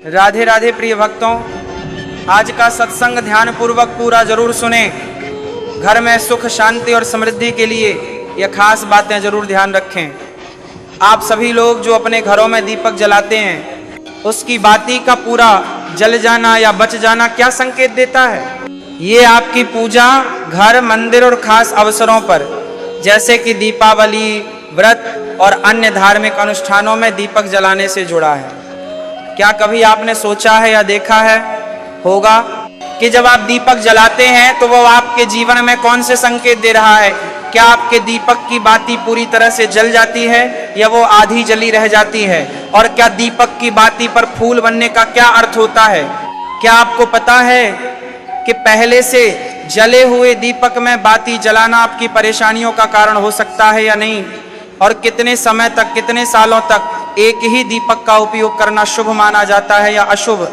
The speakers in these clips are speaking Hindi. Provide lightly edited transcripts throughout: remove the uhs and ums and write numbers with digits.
राधे राधे प्रिय भक्तों, आज का सत्संग ध्यान पूर्वक पूरा जरूर सुने। घर में सुख शांति और समृद्धि के लिए यह खास बातें जरूर ध्यान रखें। आप सभी लोग जो अपने घरों में दीपक जलाते हैं, उसकी बाती का पूरा जल जाना या बच जाना क्या संकेत देता है? ये आपकी पूजा घर, मंदिर और खास अवसरों पर जैसे कि दीपावली, व्रत और अन्य धार्मिक अनुष्ठानों में दीपक जलाने से जुड़ा है। क्या कभी आपने सोचा है या देखा है होगा कि जब आप दीपक जलाते हैं तो वो आपके जीवन में कौन से संकेत दे रहा है? क्या आपके दीपक की बाती पूरी तरह से जल जाती है या वो आधी जली रह जाती है? और क्या दीपक की बाती पर फूल बनने का क्या अर्थ होता है? क्या आपको पता है कि पहले से जले हुए दीपक में बाती जलाना आपकी परेशानियों का कारण हो सकता है या नहीं? और कितने समय तक, कितने सालों तक एक ही दीपक का उपयोग करना शुभ माना जाता है या अशुभ?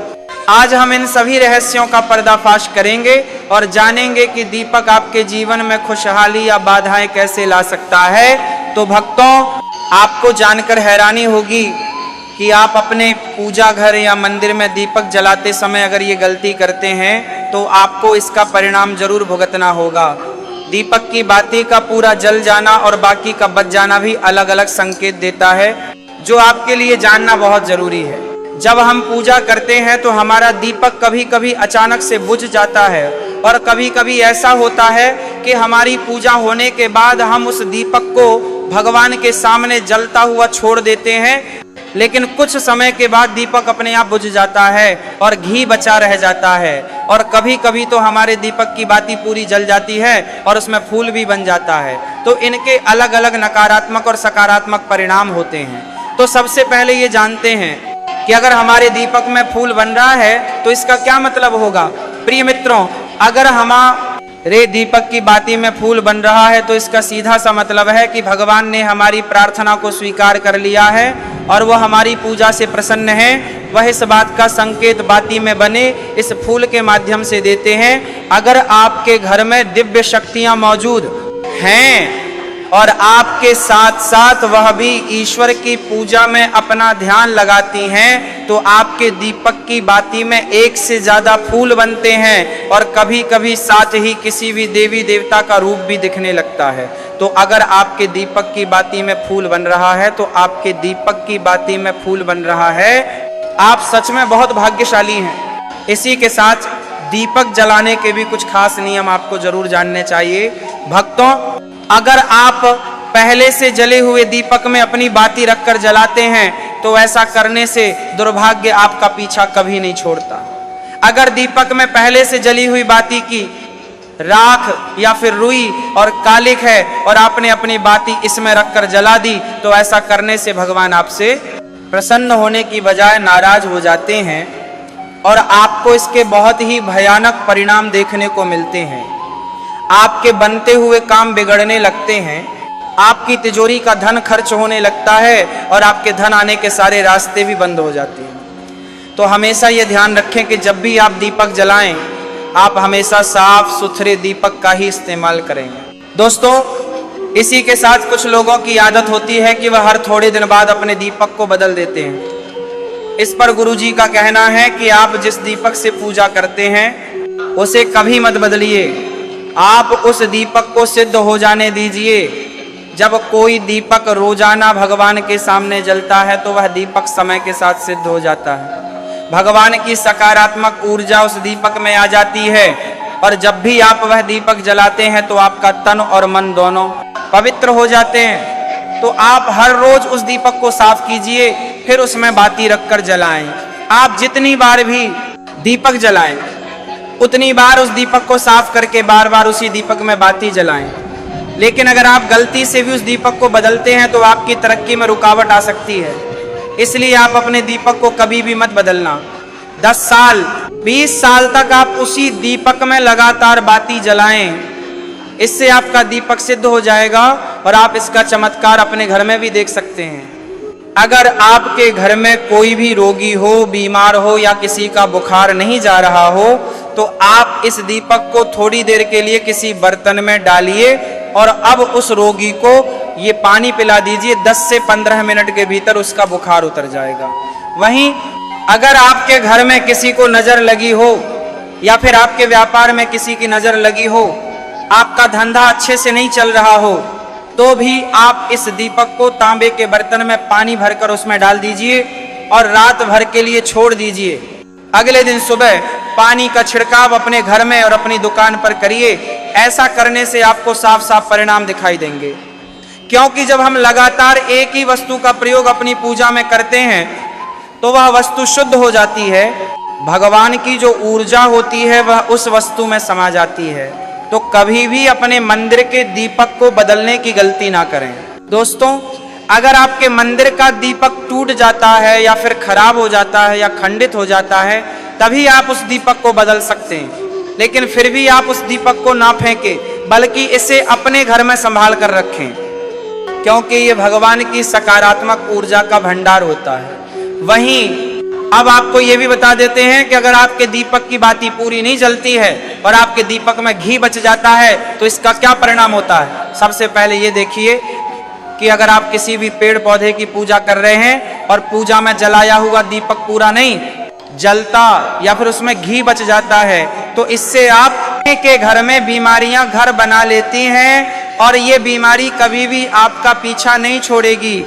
आज हम इन सभी रहस्यों का पर्दाफाश करेंगे और जानेंगे कि दीपक आपके जीवन में खुशहाली या बाधाएं कैसे ला सकता है। तो भक्तों, आपको जानकर हैरानी होगी कि आप अपने पूजा घर या मंदिर में दीपक जलाते समय अगर ये गलती करते हैं तो आपको इसका परिणाम जरूर भुगतना होगा। दीपक की बाती का पूरा जल जाना और बाकी का बच जाना भी अलग अलग संकेत देता है, जो आपके लिए जानना बहुत जरूरी है। जब हम पूजा करते हैं तो हमारा दीपक कभी कभी अचानक से बुझ जाता है और कभी कभी ऐसा होता है कि हमारी पूजा होने के बाद हम उस दीपक को भगवान के सामने जलता हुआ छोड़ देते हैं, लेकिन कुछ समय के बाद दीपक अपने आप बुझ जाता है और घी बचा रह जाता है। और कभी कभी तो हमारे दीपक की बाती पूरी जल जाती है और उसमें फूल भी बन जाता है। तो इनके अलग अलग नकारात्मक और सकारात्मक परिणाम होते हैं। तो सबसे पहले ये जानते हैं कि अगर हमारे दीपक में फूल बन रहा है तो इसका क्या मतलब होगा? प्रिय मित्रों, अगर हमारे दीपक की बाती में फूल बन रहा है तो इसका सीधा सा मतलब है कि भगवान ने हमारी प्रार्थना को स्वीकार कर लिया है और वह हमारी पूजा से प्रसन्न है। वह इस बात का संकेत बाती में बने इस फूल के माध्यम से देते हैं। अगर आपके घर में दिव्य शक्तियां मौजूद हैं और आपके साथ साथ वह भी ईश्वर की पूजा में अपना ध्यान लगाती हैं, तो आपके दीपक की बाती में एक से ज्यादा फूल बनते हैं और कभी कभी साथ ही किसी भी देवी देवता का रूप भी दिखने लगता है। तो अगर आपके दीपक की बाती में फूल बन रहा है तो आपके दीपक की बाती में फूल बन रहा है, आप सच में बहुत भाग्यशाली हैं। इसी के साथ दीपक जलाने के भी कुछ खास नियम आपको जरूर जानने चाहिए। भक्तों, अगर आप पहले से जले हुए दीपक में अपनी बाती रखकर जलाते हैं तो ऐसा करने से दुर्भाग्य आपका पीछा कभी नहीं छोड़ता। अगर दीपक में पहले से जली हुई बाती की राख या फिर रुई और कालिक है और आपने अपनी बाती इसमें रखकर जला दी तो ऐसा करने से भगवान आपसे प्रसन्न होने की बजाय नाराज हो जाते हैं और आपको इसके बहुत ही भयानक परिणाम देखने को मिलते हैं। आपके बनते हुए काम बिगड़ने लगते हैं, आपकी तिजोरी का धन खर्च होने लगता है और आपके धन आने के सारे रास्ते भी बंद हो जाते हैं। तो हमेशा ये ध्यान रखें कि जब भी आप दीपक जलाएं, आप हमेशा साफ सुथरे दीपक का ही इस्तेमाल करेंगे। दोस्तों, इसी के साथ कुछ लोगों की आदत होती है कि वह हर थोड़े दिन बाद अपने दीपक को बदल देते हैं। इस पर गुरुजी का कहना है कि आप जिस दीपक से पूजा करते हैं उसे कभी मत बदलिए, आप उस दीपक को सिद्ध हो जाने दीजिए। जब कोई दीपक रोजाना भगवान के सामने जलता है तो वह दीपक समय के साथ सिद्ध हो जाता है। भगवान की सकारात्मक ऊर्जा उस दीपक में आ जाती है और जब भी आप वह दीपक जलाते हैं तो आपका तन और मन दोनों पवित्र हो जाते हैं। तो आप हर रोज उस दीपक को साफ कीजिए, फिर उसमें बाती रखकर जलाएं। आप जितनी बार भी दीपक जलाएं उतनी बार उस दीपक को साफ करके बार बार उसी दीपक में बाती जलाएं। लेकिन अगर आप गलती से भी उस दीपक को बदलते हैं तो आपकी तरक्की में रुकावट आ सकती है। इसलिए आप अपने दीपक को कभी भी मत बदलना। 10 साल 20 साल तक आप उसी दीपक में लगातार बाती जलाएं। इससे आपका दीपक सिद्ध हो जाएगा और आप इसका चमत्कार अपने घर में भी देख सकते हैं। अगर आपके घर में कोई भी रोगी हो, बीमार हो या किसी का बुखार नहीं जा रहा हो तो आप इस दीपक को थोड़ी देर के लिए किसी बर्तन में डालिए और अब उस रोगी को ये पानी पिला दीजिए। 10 से 15 मिनट के भीतर उसका बुखार उतर जाएगा। वहीं अगर आपके घर में किसी को नजर लगी हो या फिर आपके व्यापार में किसी की नजर लगी हो, आपका धंधा अच्छे से नहीं चल रहा हो, तो भी आप इस दीपक को तांबे के बर्तन में पानी भरकर उसमें डाल दीजिए और रात भर के लिए छोड़ दीजिए। अगले दिन सुबह पानी का छिड़काव अपने घर में और अपनी दुकान पर करिए। ऐसा करने से आपको साफ साफ परिणाम दिखाई देंगे, क्योंकि जब हम लगातार एक ही वस्तु का प्रयोग अपनी पूजा में करते हैं तो वह वस्तु शुद्ध हो जाती है। भगवान की जो ऊर्जा होती है वह उस वस्तु में समा जाती है। तो कभी भी अपने मंदिर के दीपक को बदलने की गलती ना करें। दोस्तों, अगर आपके मंदिर का दीपक टूट जाता है या फिर खराब हो जाता है या खंडित हो जाता है, तभी आप उस दीपक को बदल सकते हैं। लेकिन फिर भी आप उस दीपक को ना फेंकें, बल्कि इसे अपने घर में संभाल कर रखें, क्योंकि ये भगवान की सकारात्मक ऊर्जा का भंडार होता है। वहीं अब आपको ये भी बता देते हैं कि अगर आपके दीपक की बाती पूरी नहीं जलती है और आपके दीपक में घी बच जाता है तो इसका क्या परिणाम होता है। सबसे पहले ये देखिए कि अगर आप किसी भी पेड़ पौधे की पूजा कर रहे हैं और पूजा में जलाया हुआ दीपक पूरा नहीं जलता या फिर उसमें घी बच जाता है, तो इससे आप के घर में बीमारियां घर बना लेती हैं और ये बीमारी कभी भी आपका पीछा नहीं छोड़ेगी।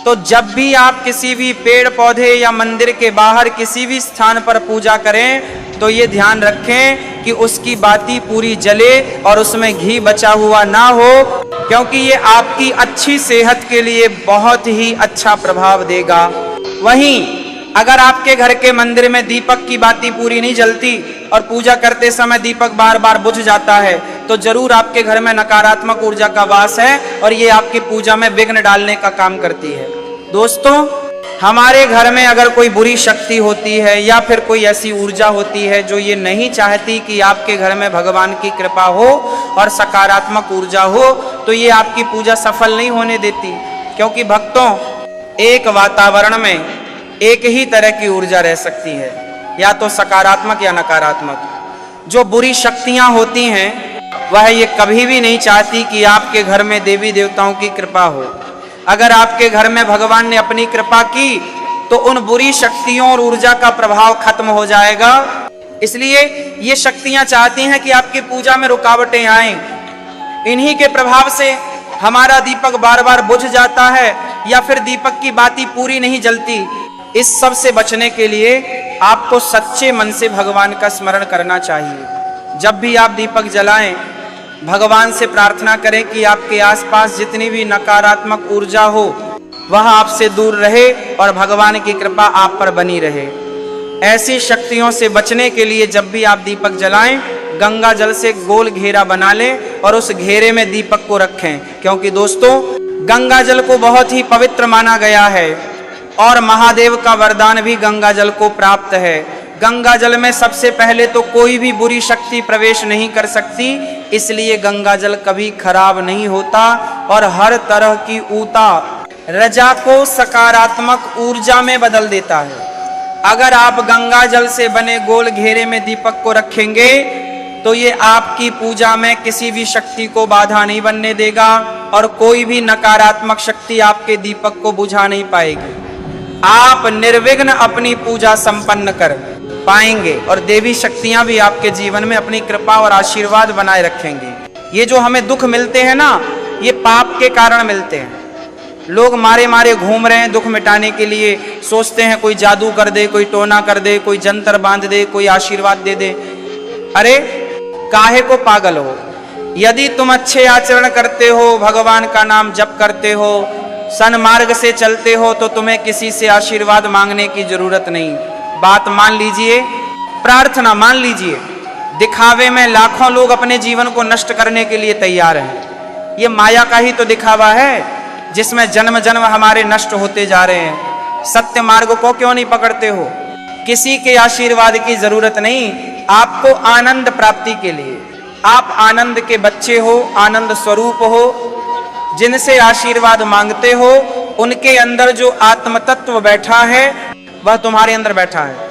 तो जब भी आप किसी भी पेड़ पौधे या मंदिर के बाहर किसी भी स्थान पर पूजा करें तो ये ध्यान रखें कि उसकी बाती पूरी जले और उसमें घी बचा हुआ ना हो, क्योंकि ये आपकी अच्छी सेहत के लिए बहुत ही अच्छा प्रभाव देगा। वहीं अगर आपके घर के मंदिर में दीपक की बाती पूरी नहीं जलती और पूजा करते समय दीपक बार बार बुझ जाता है, तो जरूर आपके घर में नकारात्मक ऊर्जा का वास है और ये आपकी पूजा में विघ्न डालने का काम करती है। दोस्तों, हमारे घर में अगर कोई बुरी शक्ति होती है या फिर कोई ऐसी ऊर्जा होती है जो ये नहीं चाहती कि आपके घर में भगवान की कृपा हो और सकारात्मक ऊर्जा हो, तो ये आपकी पूजा सफल नहीं होने देती। क्योंकि भक्तों, एक वातावरण में एक ही तरह की ऊर्जा रह सकती है, या तो सकारात्मक या नकारात्मक। जो बुरी शक्तियां होती हैं वह ये कभी भी नहीं चाहती कि आपके घर में देवी देवताओं की कृपा हो। अगर आपके घर में भगवान ने अपनी कृपा की तो उन बुरी शक्तियों और ऊर्जा का प्रभाव खत्म हो जाएगा। इसलिए ये शक्तियां चाहती हैं कि आपकी पूजा में रुकावटें आएं। इन्हीं के प्रभाव से हमारा दीपक बार बार बुझ जाता है या फिर दीपक की बाती पूरी नहीं जलती। इस सब से बचने के लिए आपको सच्चे मन से भगवान का स्मरण करना चाहिए। जब भी आप दीपक जलाएं, भगवान से प्रार्थना करें कि आपके आसपास जितनी भी नकारात्मक ऊर्जा हो वह आपसे दूर रहे और भगवान की कृपा आप पर बनी रहे। ऐसी शक्तियों से बचने के लिए जब भी आप दीपक जलाएं, गंगा जल से गोल घेरा बना लें और उस घेरे में दीपक को रखें, क्योंकि दोस्तों, गंगा जल को बहुत ही पवित्र माना गया है और महादेव का वरदान भी गंगा जल को प्राप्त है। गंगा जल में सबसे पहले तो कोई भी बुरी शक्ति प्रवेश नहीं कर सकती, इसलिए गंगा जल कभी खराब नहीं होता और हर तरह की ऊता रजा को सकारात्मक ऊर्जा में बदल देता है। अगर आप गंगा जल से बने गोल घेरे में दीपक को रखेंगे तो ये आपकी पूजा में किसी भी शक्ति को बाधा नहीं बनने देगा और कोई भी नकारात्मक शक्ति आपके दीपक को बुझा नहीं पाएगी। आप निर्विघ्न अपनी पूजा संपन्न कर पाएंगे और देवी शक्तियां भी आपके जीवन में अपनी कृपा और आशीर्वाद बनाए रखेंगे। ये जो हमें दुख मिलते हैं ना, ये पाप के कारण मिलते हैं। लोग मारे मारे घूम रहे हैं दुख मिटाने के लिए, सोचते हैं कोई जादू कर दे, कोई टोना कर दे, कोई जंतर बांध दे, कोई आशीर्वाद दे दे। अरे काहे को पागल हो? यदि तुम अच्छे आचरण करते हो, भगवान का नाम जप करते हो, सन्मार्ग से चलते हो, तो तुम्हें किसी से आशीर्वाद मांगने की जरूरत नहीं। बात मान लीजिए, प्रार्थना मान लीजिए। दिखावे में लाखों लोग अपने जीवन को नष्ट करने के लिए तैयार हैं। ये माया का ही तो दिखावा है जिसमें जन्म जन्म हमारे नष्ट होते जा रहे हैं। सत्य मार्ग को क्यों नहीं पकड़ते हो? किसी के आशीर्वाद की जरूरत नहीं। आपको आनंद प्राप्ति के लिए, आप आनंद के बच्चे हो, आनंद स्वरूप हो, जिनसे आशीर्वाद मांगते हो उनके अंदर जो आत्म तत्व बैठा है वह तुम्हारे अंदर बैठा है।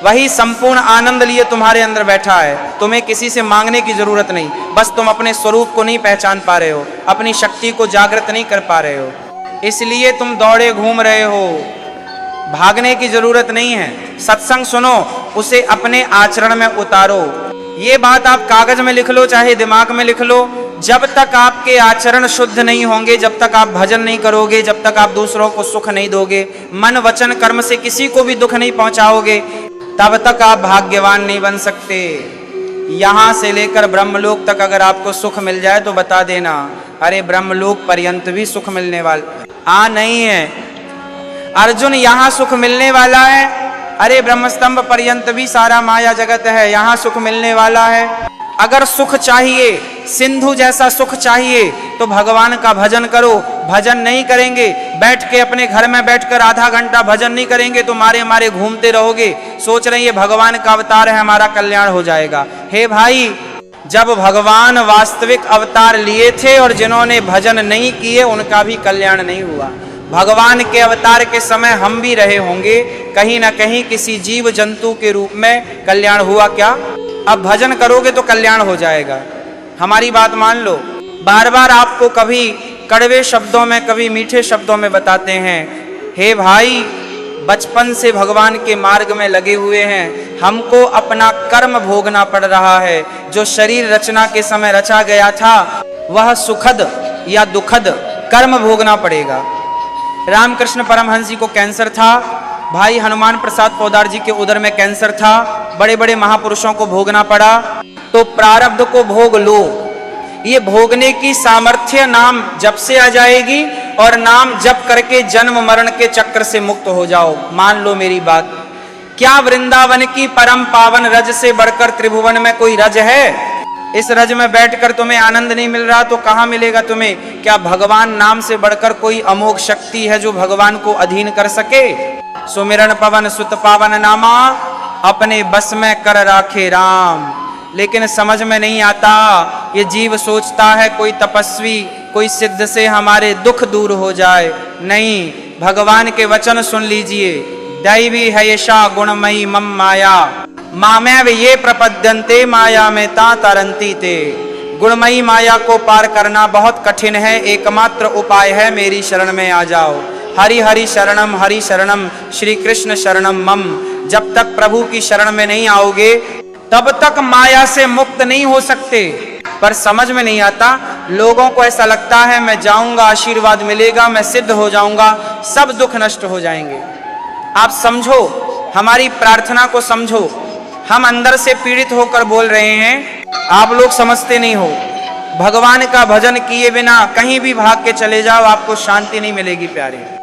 वही संपूर्ण आनंद लिए तुम्हारे अंदर बैठा है। तुम्हें किसी से मांगने की जरूरत नहीं। बस तुम अपने स्वरूप को नहीं पहचान पा रहे हो, अपनी शक्ति को जागृत नहीं कर पा रहे हो, इसलिए तुम दौड़े घूम रहे हो। भागने की जरूरत नहीं है। सत्संग सुनो, उसे अपने आचरण में उतारो। ये बात आप कागज में लिख लो, चाहे दिमाग में लिख लो। जब तक आपके आचरण शुद्ध नहीं होंगे, जब तक आप भजन नहीं करोगे, जब तक आप दूसरों को सुख नहीं दोगे, मन वचन कर्म से किसी को भी दुख नहीं पहुंचाओगे, तब तक आप भाग्यवान नहीं बन सकते। यहां से लेकर ब्रह्मलोक तक अगर आपको सुख मिल जाए तो बता देना, अरे ब्रह्मलोक पर्यंत भी सुख मिलने वाला नहीं है। अर्जुन, यहां सुख मिलने वाला है, अरे ब्रह्मस्तंभ पर्यंत भी सारा माया जगत है, यहां सुख मिलने वाला है। अगर सुख चाहिए, सिंधु जैसा सुख चाहिए, तो भगवान का भजन करो। भजन नहीं करेंगे, बैठ के अपने घर में बैठकर आधा घंटा भजन नहीं करेंगे तो मारे मारे घूमते रहोगे, सोच रहे ये भगवान का अवतार है, हमारा कल्याण हो जाएगा। हे भाई, जब भगवान वास्तविक अवतार लिए थे और जिन्होंने भजन नहीं किए उनका भी कल्याण नहीं हुआ। भगवान के अवतार के समय हम भी रहे होंगे, कहीं ना कहीं किसी जीव जंतु के रूप में कल्याण हुआ क्या? अब भजन करोगे तो कल्याण हो जाएगा। हमारी बात मान लो। बार बार आपको कभी कड़वे शब्दों में, कभी मीठे शब्दों में बताते हैं, हे भाई, बचपन से भगवान के मार्ग में लगे हुए हैं, हमको अपना कर्म भोगना पड़ रहा है। जो शरीर रचना के समय रचा गया था वह सुखद या दुखद कर्म भोगना पड़ेगा। रामकृष्ण परमहंस जी को कैंसर था, भाई हनुमान प्रसाद पोद्दार जी के उदर में कैंसर था, बड़े बड़े महापुरुषों को भोगना पड़ा। तो प्रारब्ध को भोग लो, ये भोगने की सामर्थ्य नाम जप से आ जाएगी और नाम जप करके जन्म मरण के चक्र से मुक्त हो जाओ। मान लो मेरी बात। क्या वृंदावन की परम पावन रज से बढ़कर त्रिभुवन में कोई रज है? इस रज में बैठकर तुम्हें आनंद नहीं मिल रहा तो कहां मिलेगा तुम्हें? क्या भगवान नाम से बढ़कर कोई अमोघ शक्ति है जो भगवान को अधीन कर सके? सुमिरन पवन सुत पावन नामा, अपने बस में कर राखे राम। लेकिन समझ में नहीं आता। ये जीव सोचता है कोई तपस्वी, कोई सिद्ध से हमारे दुख दूर हो जाए। नहीं, भगवान के वचन सुन लीजिए। दैवी है यशा गुणमयी मम माया, मामेव ये प्रपद्यन्ते माया में ता तरंती ते। गुणमयी माया को पार करना बहुत कठिन है, एकमात्र उपाय है मेरी शरण में आ जाओ। हरि हरि शरणम श्री कृष्ण शरणम मम। जब तक प्रभु की शरण में नहीं आओगे तब तक माया से मुक्त नहीं हो सकते। पर समझ में नहीं आता, लोगों को ऐसा लगता है मैं जाऊंगा, आशीर्वाद मिलेगा, मैं सिद्ध हो जाऊंगा, सब दुख नष्ट हो जाएंगे। आप समझो, हमारी प्रार्थना को समझो। हम अंदर से पीड़ित होकर बोल रहे हैं, आप लोग समझते नहीं हो। भगवान का भजन किए बिना कहीं भी भाग के चले जाओ, आपको शांति नहीं मिलेगी प्यारे।